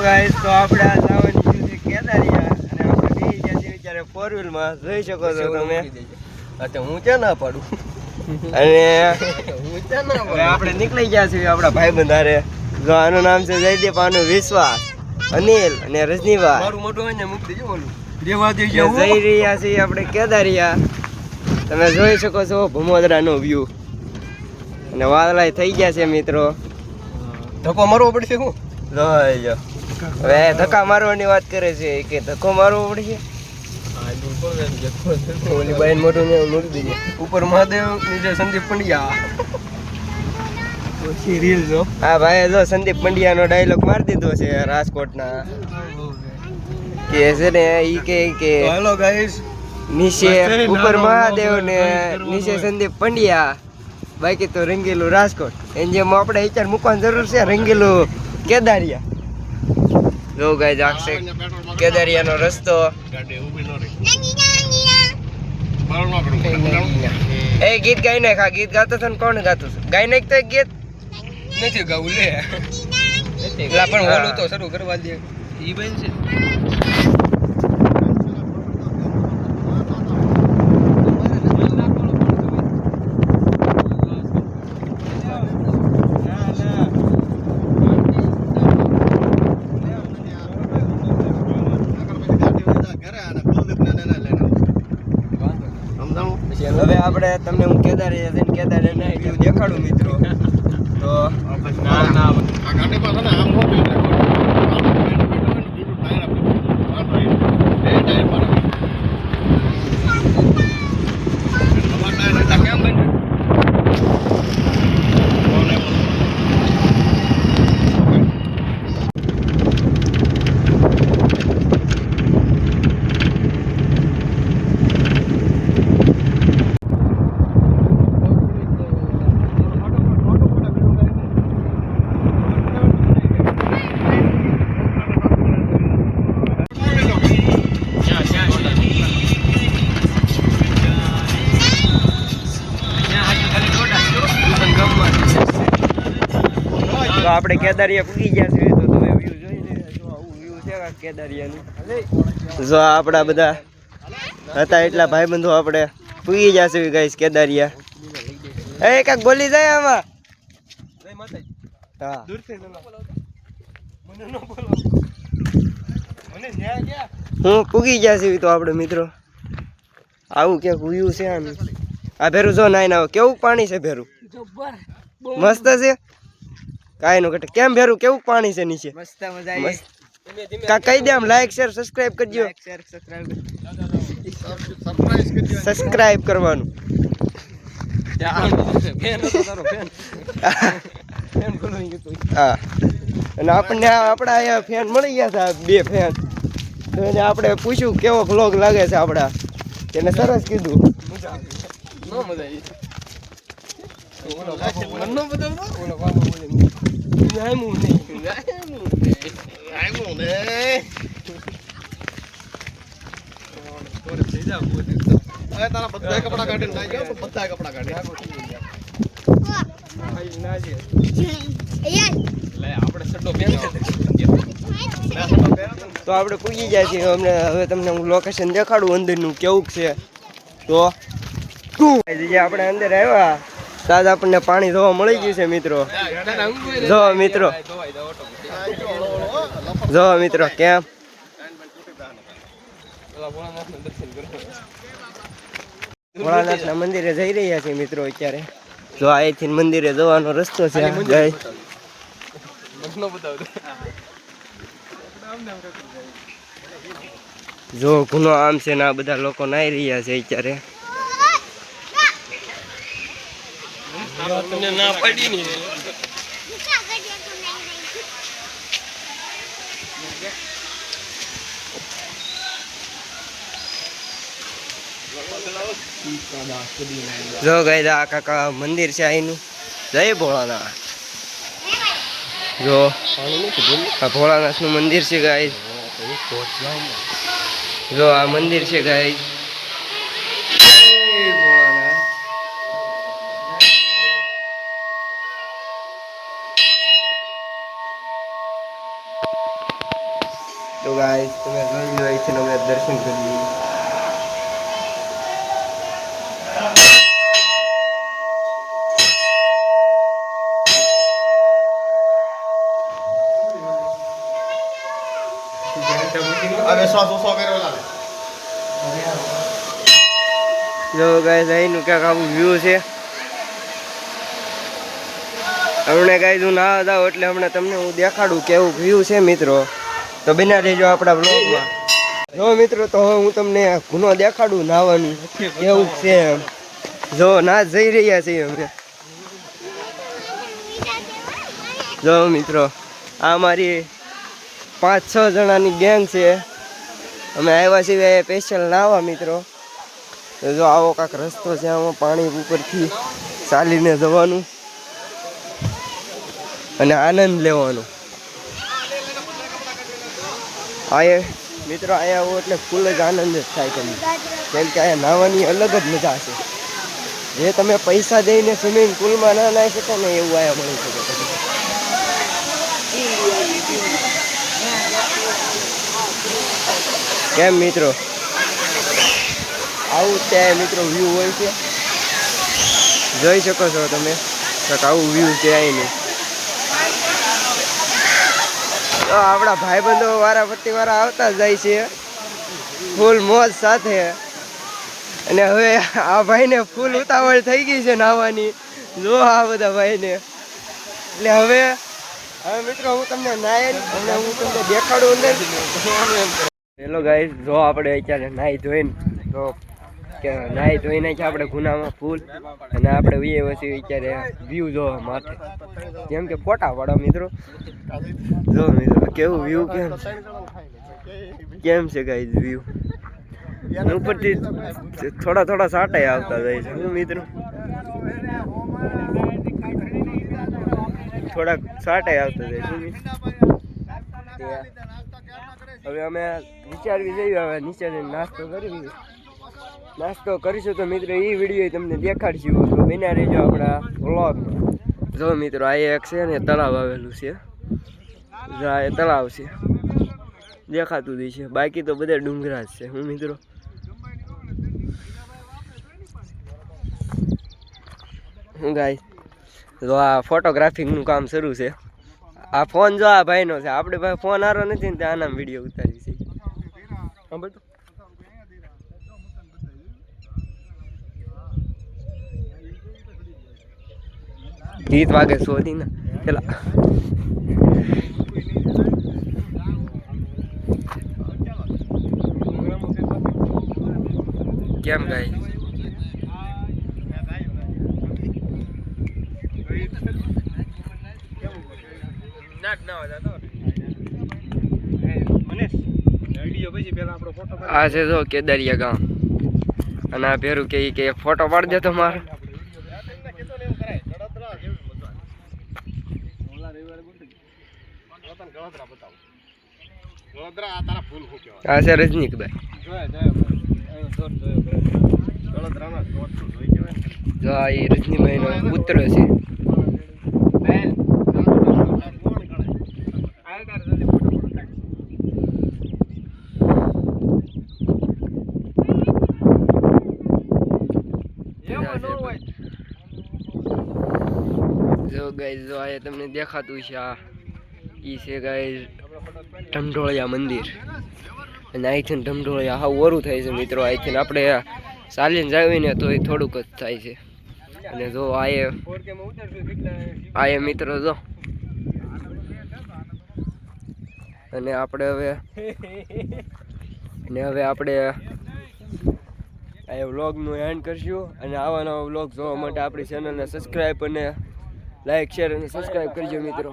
Guys તો આપણે આ જવાનું છે કેદારિયા અને આપણે બેહી ગયા છે વિચારે ફોર વ્હીલ માં જોઈ શકો છો તમે અત્યારે હું ક્યાં ના પાડું અને આપણે નીકળી ગયા છીએ આપણા ભાઈબંધ હારે જો આનું નામ છે જયદીપ આનું વિશ્વાસ અનિલ અને રજનીભાઈ મારું મોટું હોય ને મૂકી દેજો ઓલું દેવા દે જઈ રહ્યા છીએ આપણે કેદારિયા તમે જોઈ શકો છો ભમોદરાનો વ્યૂ અને વાદળાય થઈ ગયા છે મિત્રો ધક્કો મારવો પડશે હું જોઈ હવે ધક્કા મારવાની વાત કરે છે કે ધક્કો મારવો પડશે ઓલી બાઈન મોટું ને મૂકી દીજે ઉપર મહાદેવ નીચે સંદીપ પંડ્યા રીલ જો હા ભાઈ જો સંદીપ પંડ્યા નો ડાયલોગ મારી દીધો છે રાજકોટના કે છે ને ઈ કે હેલો ગાઈસ નીચે ઉપર મહાદેવ ને નીચે સંદીપ પંડ્યા બાકી તો રંગીલું રાજકોટ એની જેમ આપણે વિચાર મૂકવાની જરૂર છે રંગીલું કેદારિયા જો ગાઈસ આખે કેદારિયાનો રસ્તો એ ગીત ગાઈ નાખ આ ગીત ગાતો છે ને કોણ ગાતું છે ગાઈ નાખ તો એક ગીત નથી ગાવું લે એટલે પણ ઓલું તો શરૂ કરવા દે ઈ બેન છે હવે આપણે તમને હું કેદારિયા વ્યૂ દેખાડું મિત્રો તો આપણે કેદારિયા પૂગી ગયા છે તો તમે વ્યૂ જોઈ રહ્યા છો આવું વ્યૂ છે કેદારિયાનું જો આપણા બધા હતા એટલા ભાઈબંધો આપણે પૂગી ગયા છે ગાઈસ કેદારિયા એ કાક બોલી જાય આમાં હા હું પૂગી ગયા છે તો આપણે મિત્રો આવું ક્યાંક વ્યૂ છે આનું આ ભેરું જો નાઈ ના કેવું પાણી છે ભેરું મસ્ત છે કાઈ નો ઘટે કેમ ભેરું કેવું પાણી છે નીચે મસ્ત મજા આવી કા કહી દે આમ લાઈક શેર સબસ્ક્રાઇબ કરજો સબસ્ક્રાઇબ કરવાનું હા અને આપણને આપણા અહીંયા ફેન મળી ગયા હતા 2 ફેન તો એને આપણે પૂછ્યું કેવો વ્લોગ લાગે છે આપડા એને સરસ કીધું મજા આવી ઓલો બાબો મનનો બતાવો ઓલો બાબો બોલે આયમું ને થોડે થઈ જાવ બોલે હવે તારા બધા કપડા કાઢીને નાઈ જાવ બધા કપડા કાઢી ભાઈ ના છે લે આપણે સડો પહેર તો આપણે પૂગી જાય છે અમને હવે તમને હું લોકેશન દેખાડું અંદરનું કેવું છે તો આપણે અંદર આવ્યા તાજ આપણને પાણી જોવા મળી ગયું છે મિત્રો જો મિત્રો કેમ ભોળાનાથના મંદિરે જઈ રહ્યા છે મિત્રો અત્યારે જો અહીંથી મંદિરે જવાનો રસ્તો છે જો ગુનો આમ છે ને આ બધા લોકો નાઈ રહ્યા છે અત્યારે તમને ના પડી ને જો ગાઈસ આ કાકા મંદિર છે અહીંનું જય ભોળાનાથ જો આ ભોળાનાથનું મંદિર છે ગાઈસ જો આ મંદિર છે ગાઈસ તો ગાઈસ તમે જોઈ લો અહીંથી અમે દર્શન કરી જો ગાઈસ અહીંનું ક્યાંક આવું વ્યૂ છે. હમણાં ગાઈસ હું ના જાઉં એટલે હમણાં તમને હું દેખાડું કેવું વ્યૂ છે મિત્રો. તો બિના રહેજો આપણા બ્લોગમાં. જો મિત્રો તો હવે હું તમને ગુનો દેખાડું નાવાનું કેવું છે એમ. જો ના જઈ રહ્યા છીએ અમે. જો મિત્રો આ મારી 5-6 જણાની ગેંગ છે. અમે આવ્યા છીએ સ્પેશિયલ નાવા મિત્રો. જો આવો કાંક રસ્તો છે, આમાં પાણી ઉપરથી ચાલીને જવાનું અને આનંદ લેવાનો. અહીંયા મિત્રો અહીંયા આવો એટલે ફૂલ જ આનંદ જ થાય તમને, કેમ કે અહીંયા નાહવાની અલગ જ મજા છે. જે તમે પૈસા દઈને સ્વિમિંગ પુલમાં ના નાહી શકો ને એવું અહીંયા મળી શકે. કેમ મિત્રો આવું ત્યાં મિત્રો વ્યૂ હોય છે, જોઈ શકો છો તમે. આવું વ્યૂ છે અહીંનું. તો આપણા ભાઈબંધો વારાફરતી વારા આવતા જાય છે ફૂલ મોજ સાથે. અને હવે આ ભાઈને ફૂલ ઉતાવળ થઈ ગઈ છે નાહવાની. જો આ બધા ભાઈને એટલે હવે મિત્રો હું તમને નાહી અને હું તમને દેખાડું અંદર. હેલો ગાઈસ, જો આપણે અત્યારે નાહી ધોઈને તો કે નાહી ધોઈ નાખી આપણે ગુનામાં ફૂલ અને આપણે વીએ વસી અત્યારે વ્યૂ જોવા માથે જેમ કે ફોટા પાડો મિત્રો. જો મિત્રો કેવું વ્યૂ કેમ છે ગાઈસ વ્યૂ. ઉપરથી થોડા થોડા સાટા આવતા જાય છે મિત્રો. થોડાક સાટા આવતા જાય છે. હવે અમે વિચારવી જઈએ હવે નીચે નાસ્તો કરવી. નાસ્તો કરીશું તો મિત્રો એ વિડીયો તમને દેખાડશું. તો બન્યા રહેજો આપણા વ્લોગમાં. જો મિત્રો આ એક છે ને તળાવ આવેલું છે. આ તળાવ છે દેખાતું જ છે, બાકી તો બધા ડુંગરા જ છે હું મિત્રો. હું ગાઈસ જો આ ફોટોગ્રાફીનું કામ શરૂ છે. આ ફોન જો આ ભાઈનો છે. આપણે ભાઈ ફોન આરો નથી ને ત્યાં આના વિડીયો ઉતારી છે. ગીત વાગે શોધી ને પેલા કેમ ગાય આ છે જો કેદારિયા ગામ અને આ ભેરું કે એક ફોટો પાડી દે તો મારો. આ છે રજનીકભાઈ. જો આ રજનીભાઈ નો પુત્ર છે. જો ગાઈસ જો આ તમને દેખાતું છે આ ઈ છે ગાઈસ ઢમઢોળિયા મંદિર. અને અહીંથી ઢમઢોળિયા હા ઓરું થાય છે મિત્રો. અહીંથી આપણે ચાલીને જાવી ને તો એ થોડુંક જ થાય છે. અને જો આ મિત્રો જો અને આપણે હવે આપણે આ વ્લોગનું એન્ડ કરશું. અને આવા નવા વ્લોગ જોવા માટે આપણી ચેનલને સબસ્ક્રાઈબ અને લાઈક શેર અને સબસ્ક્રાઈબ કરજો મિત્રો.